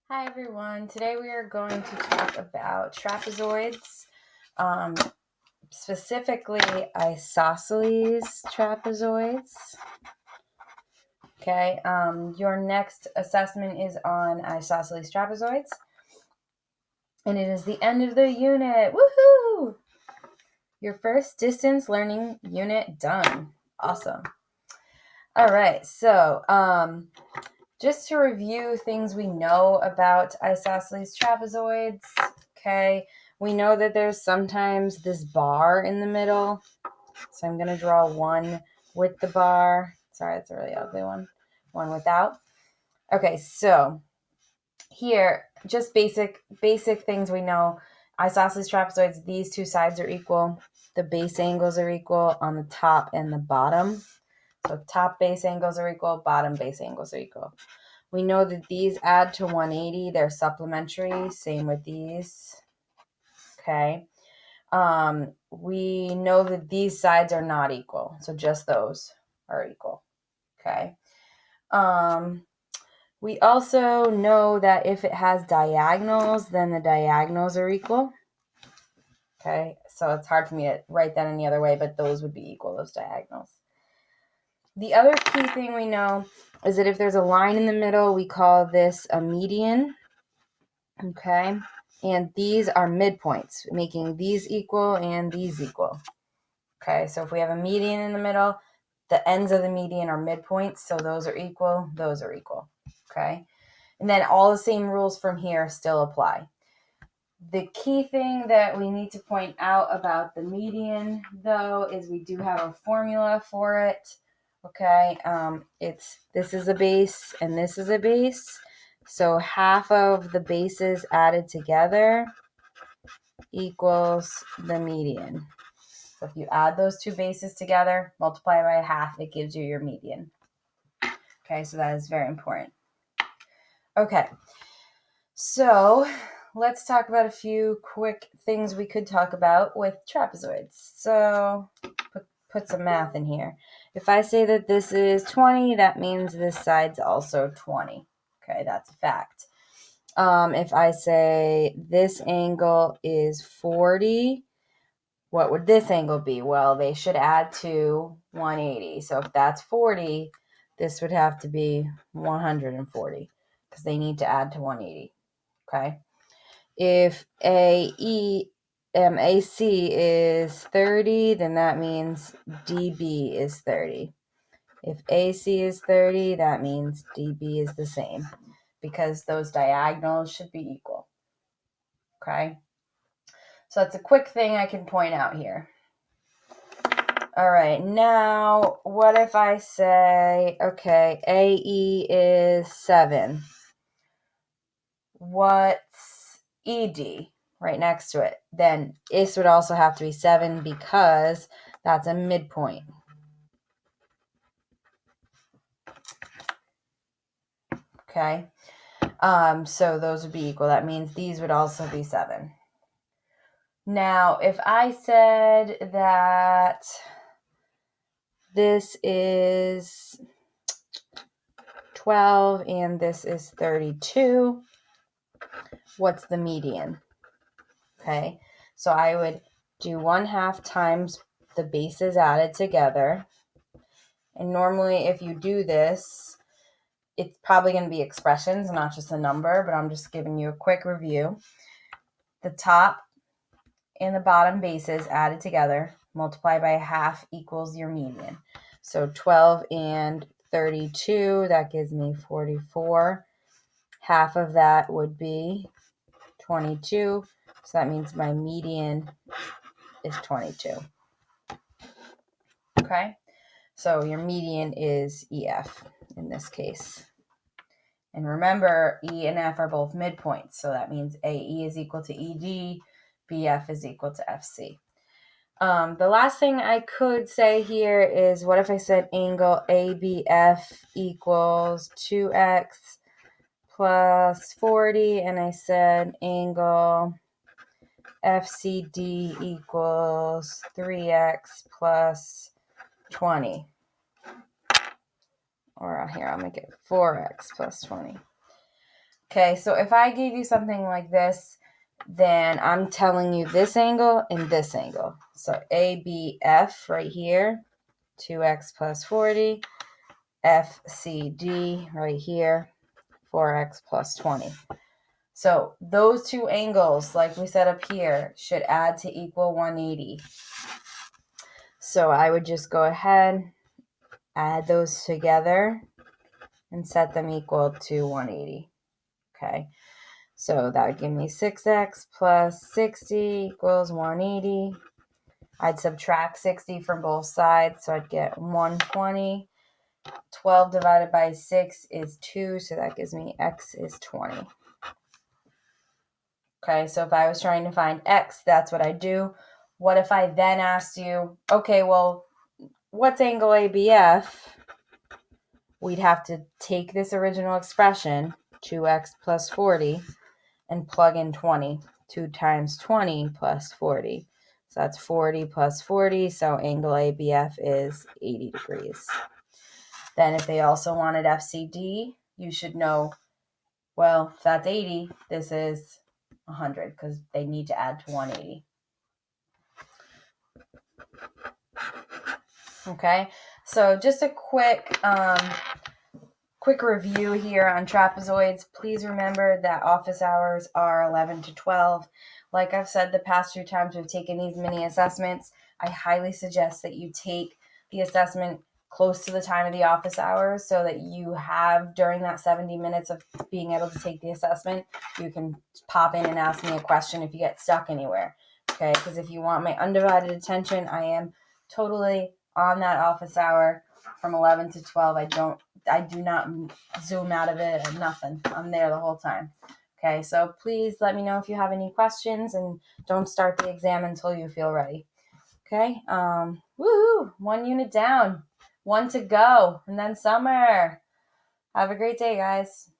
Hi everyone, today we are going to talk about trapezoids, specifically isosceles trapezoids. Okay, your next assessment is on isosceles trapezoids, and it is the end of the unit. Woohoo! Your first distance learning unit done. Awesome. All right, so just to review things we know about isosceles trapezoids, okay, we know that there's sometimes this bar in the middle. So I'm going to draw one with the bar. Sorry, it's a really ugly one. One without. Okay, so here, just basic things we know. Isosceles trapezoids, these two sides are equal. The base angles are equal on the top and the bottom. So top base angles are equal, bottom base angles are equal. We know that these add to 180. They're supplementary. Same with these. Okay. We know that these sides are not equal. So just those are equal. Okay. We also know that if it has diagonals, then the diagonals are equal. Okay. So it's hard for me to write that any other way, but those would be equal, those diagonals. The other key thing we know is that if there's a line in the middle, we call this a median. Okay. And these are midpoints, making these equal and these equal. Okay. So if we have a median in the middle, the ends of the median are midpoints. So those are equal. Those are equal. Okay. And then all the same rules from here still apply. The key thing that we need to point out about the median, though, is we do have a formula for it. Okay, this is a base and this is a base. So half of the bases added together equals the median. So if you add those two bases together, multiply by half, it gives you your median. Okay, so that is very important. Okay, so let's talk about a few quick things we could talk about with trapezoids. So put some math in here. If I say that this is 20, that means this side's also 20. Okay, that's a fact. If I say this angle is 40, what would this angle be? Well, they should add to 180. So if that's 40, this would have to be 140 because they need to add to 180. Okay. If AC is 30, then that means DB is 30. If AC is 30, that means DB is the same because those diagonals should be equal. Okay. So that's a quick thing I can point out here. All right, now what if I say, okay, AE is 7. What's ED right next to it? Then this would also have to be 7 because that's a midpoint. Okay, so those would be equal. That means these would also be 7. Now, if I said that this is 12 and this is 32, what's the median? Okay, so I would do 1/2 times the bases added together. And normally if you do this, it's probably going to be expressions, not just a number, but I'm just giving you a quick review. The top and the bottom bases added together, multiply by 1/2 equals your median. So 12 and 32, that gives me 44. Half of that would be 22. So that means my median is 22. Okay, so your median is EF in this case. And remember, E and F are both midpoints, so that means AE is equal to ED, BF is equal to FC. The last thing I could say here is, what if I said angle ABF equals 2x plus 40, and I said angle FCD equals 3x plus 20. Or here, I'll make it 4x plus 20. Okay, so if I gave you something like this, then I'm telling you this angle and this angle. So ABF right here, 2x plus 40, FCD right here, 4x plus 20. So those two angles, like we said up here, should add to equal 180. So I would just go ahead, add those together, and set them equal to 180. Okay, so that would give me 6x plus 60 equals 180. I'd subtract 60 from both sides, so I'd get 120. 12 divided by 6 is 2, so that gives me x is 20. Okay, so if I was trying to find x, that's what I do. What if I then asked you, okay, well, what's angle ABF? We'd have to take this original expression, 2x plus 40, and plug in 20. 2 times 20 plus 40. So that's 40 plus 40, so angle ABF is 80 degrees. Then if they also wanted FCD, you should know, well, if that's 80, this is 100 because they need to add to 180. Okay, so just a quick review here on trapezoids. Please remember that office hours are 11 to 12. Like I've said the past few times we've taken these mini assessments, I highly suggest that you take the assessment close to the time of the office hours so that you have, during that 70 minutes of being able to take the assessment, you can pop in and ask me a question if you get stuck anywhere. Okay, because if you want my undivided attention, I am totally on that office hour from 11 to 12. I do not zoom out of it and nothing. I'm there the whole time. Okay, so please let me know if you have any questions and don't start the exam until you feel ready. Okay, woohoo, 1 unit down, 1 to go, and then summer. Have a great day, guys.